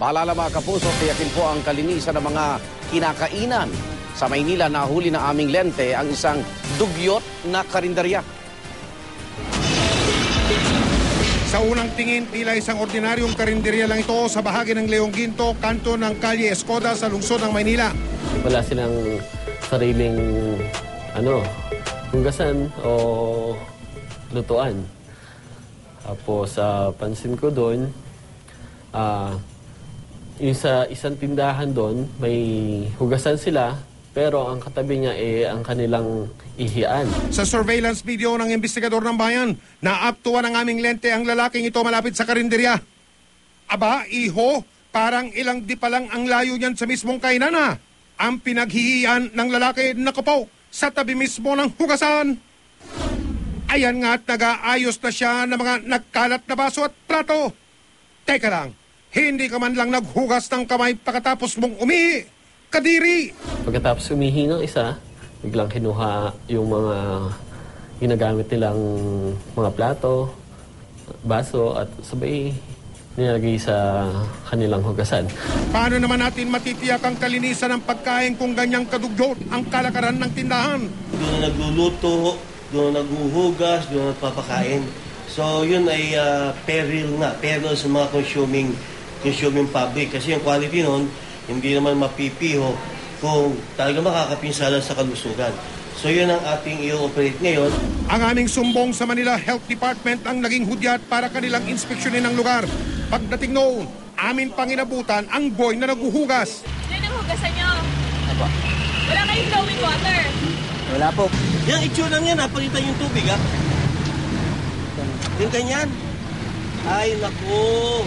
Paalala mga kapuso, tiyakin po ang kalinisan ng mga kinakainan. Sa Maynila, nahuli na aming lente ang isang dugyot na karinderya. Sa unang tingin, tila isang ordinaryong karinderya lang ito sa bahagi ng Leong Ginto, kanto ng Kalye Escoda sa lungsod ng Maynila. Wala silang sariling hugasan o lutuan. Tapos pansin ko doon, yung sa isang tindahan doon, may hugasan sila, pero ang katabi niya ang kanilang ihian. Sa surveillance video ng investigador ng bayan, naaptuan ng aming lente ang lalaking ito malapit sa karinderya. Aba, iho, parang ilang di pa lang ang layo niyan sa mismong kainan ha. Ang pinaghihian ng lalaki nakapaw sa tabi mismo ng hugasan. Ayan nga at nag-aayos na siya ng mga nagkalat na baso at plato. Teka lang, hindi ka man lang naghugas ng kamay pagkatapos mong umihi. Kadiri! Pagkatapos umihi ng isa, biglang kinuha yung mga ginagamit nilang mga plato, baso at sabay nilagay sa kanilang hugasan. Paano naman natin matitiyak ang kalinisan ng pagkain kung ganyang kadugyot ang kalakaran ng tindahan? Doon na nagluluto, doon na naghuhugas, doon na nagpapakain. So yun ay peril sa mga consuming public. Kasi yung quality nun, hindi naman mapipiho kung talaga makakapinsala sa kalusugan. So yun ang ating i-operate ngayon. Ang aming sumbong sa Manila Health Department ang naging hudyat para kanilang inspeksyonin ang lugar. Pagdating noon, amin pang inabutan ang boy na naghuhugas. Yan ang hugasan nyo. Wala kayong flowing water. Wala po. Yung itsura niya, napalitan yung tubig ha. Yung ganyan. Ay, naku.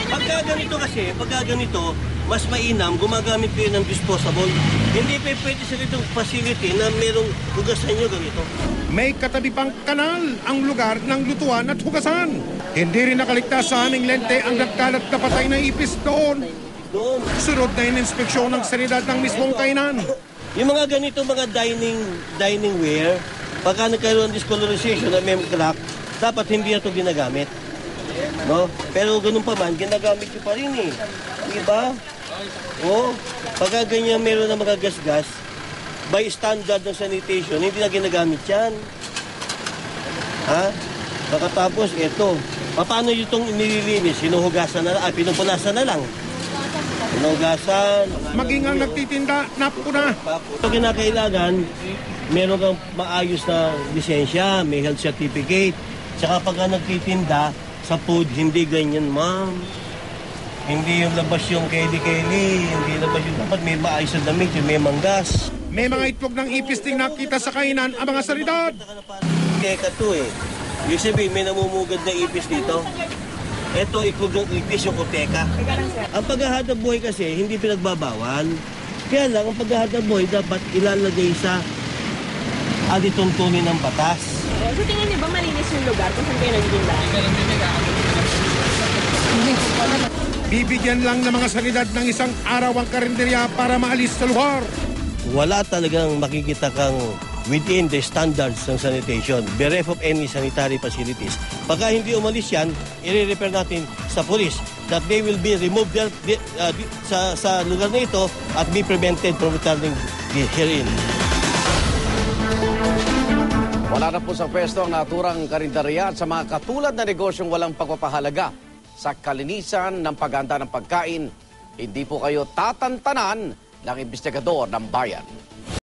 Pagka ganito, mas mainam, gumagamit kayo ng disposable. Hindi pa pwede sa itong facility na merong hugasan nyo ganito. May katabi pang kanal ang lugar ng lutuan at hugasan. Hindi rin nakaligtas sa aming lente ang nagkalat na patay na ipis doon. Sunod na in-inspeksyon ng sanidad ng mismong kainan. Yung mga ganito, mga dining ware, pagka nagkaroon ng discolorization na may crack, dapat hindi na ito ginagamit. No? Pero ganun pa man, ginagamit nyo pa rin eh. Diba? O, pagka ganyan meron na mga gas-gas, by standard ng sanitation, hindi na ginagamit yan. Ha? Pagkatapos, ito. Paano itong nililinis? Sinuhugasan na lang, pinupunasan na lang. Sinuhugasan. Maging ang nagtitinda, napuna. Ito kinakailangan, meron kang maayos na lisensya, may health certificate. Tsaka pagka nagtitinda, sa food, hindi ganyan, ma'am. Hindi yung labas yung keli-keli, hindi labas yung dapat may maayos na damit, yung may manggas. May mga itlog ng ipis ding nakita sa kainan ang mga sanidad. Teka to eh. Yung sabihin, may namumugad na ipis dito. Ito, itlog ng ipis, yung koteka. Ang paghahanap buhay kasi, hindi pinagbabawal. Kaya lang, ang paghahanap buhay dapat ilalagay sa alituntunin ng batas. So tingin niyo ba malinis yung lugar kung saan kayo nagtitinda? Bibigyan lang ng mga sanidad ng isang araw ang karinderya para maalis sa lugar. Wala talagang makikita kang within the standards ng sanitation, bereft of any sanitary facilities. Pagka hindi umalis yan, i-refer natin sa police that they will be removed sa lugar na ito at be prevented from returning herein. Wala na po sa pwesto ang naturang karinderya at sa mga katulad na negosyong walang pagpapahalaga sa kalinisan ng paghahanda ng pagkain, hindi po kayo tatantanan ng investigador ng bayan.